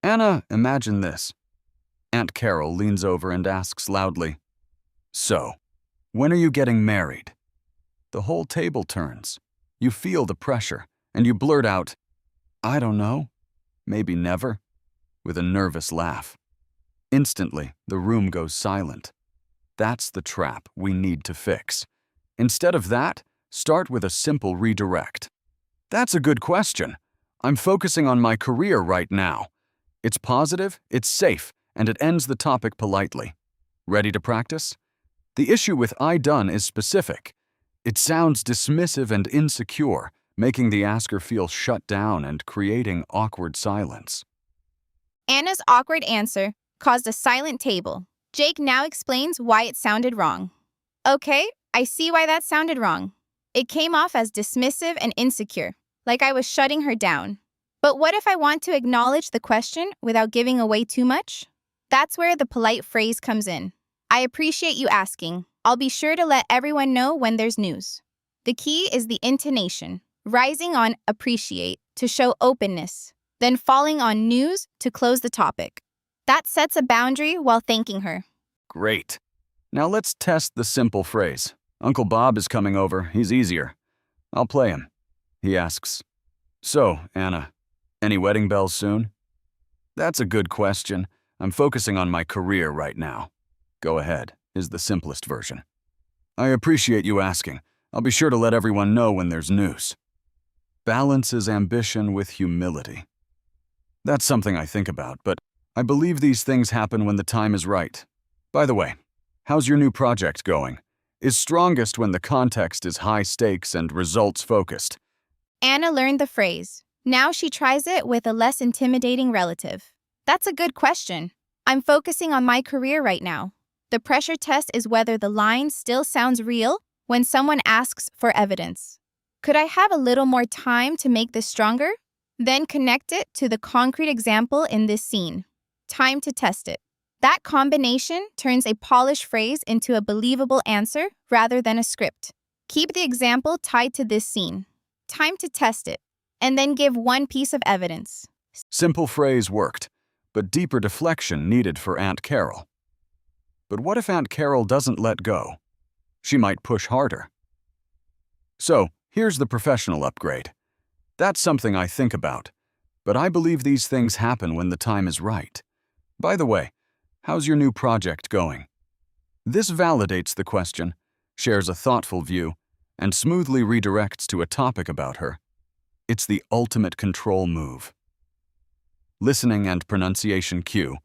Anna, imagine this. Aunt Carol leans over and asks loudly, "So, when are you getting married?" The whole table turns. You feel the pressure, and you blurt out, "I don't know. Maybe never," with a nervous laugh. Instantly, the room goes silent. That's the trap we need to fix. Instead of that, start with a simple redirect. "That's a good question. I'm focusing on my career right now." It's positive, it's safe, and it ends the topic politely. Ready to practice? The issue with "I done" is specific. It sounds dismissive and insecure, making the asker feel shut down and creating awkward silence. Anna's awkward answer caused a silent table. Jake now explains why it sounded wrong. "Okay, I see why that sounded wrong. It came off as dismissive and insecure, like I was shutting her down. But what if I want to acknowledge the question without giving away too much?" That's where the polite phrase comes in. "I appreciate you asking. I'll be sure to let everyone know when there's news." The key is the intonation, rising on appreciate to show openness, then falling on news to close the topic. That sets a boundary while thanking her. Great. Now let's test the simple phrase. "Uncle Bob is coming over. He's easier." I'll play him. He asks, "So, Anna, any wedding bells soon?" "That's a good question. I'm focusing on my career right now." "Go ahead," is the simplest version. "I appreciate you asking. I'll be sure to let everyone know when there's news." Balances ambition with humility. That's something I think about, but I believe these things happen when the time is right. By the way, how's your new project going? Is strongest when the context is high stakes and results focused. Anna learned the phrase. Now she tries it with a less intimidating relative. "That's a good question. I'm focusing on my career right now." The pressure test is whether the line still sounds real when someone asks for evidence. "Could I have a little more time to make this stronger?" Then connect it to the concrete example in this scene. Time to test it. That combination turns a polished phrase into a believable answer rather than a script. Keep the example tied to this scene. Time to test it, and then give one piece of evidence. Simple phrase worked, but deeper deflection needed for Aunt Carol. But what if Aunt Carol doesn't let go? She might push harder. So, here's the professional upgrade. That's something I think about, but I believe these things happen when the time is right. By the way, how's your new project going? This validates the question, shares a thoughtful view, and smoothly redirects to a topic about her. It's the ultimate control move. Listening and pronunciation cue.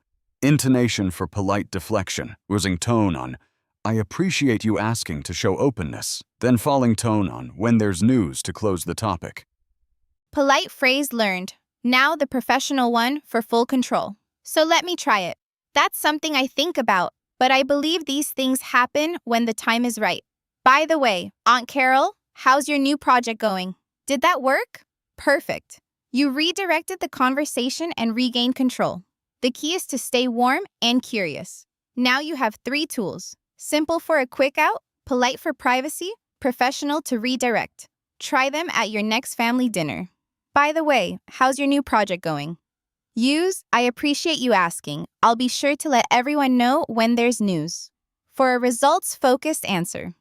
Intonation for polite deflection, using tone on "I appreciate you asking" to show openness, then falling tone on "when there's news" to close the topic. Polite phrase learned. Now the professional one for full control. "So let me try it. That's something I think about, but I believe these things happen when the time is right. By the way, Aunt Carol, how's your new project going? Did that work?" Perfect. You redirected the conversation and regained control. The key is to stay warm and curious. Now you have 3 tools. Simple for a quick out, polite for privacy, professional to redirect. Try them at your next family dinner. By the way, how's your new project going? Use "I appreciate you asking. I'll be sure to let everyone know when there's news" for a results-focused answer.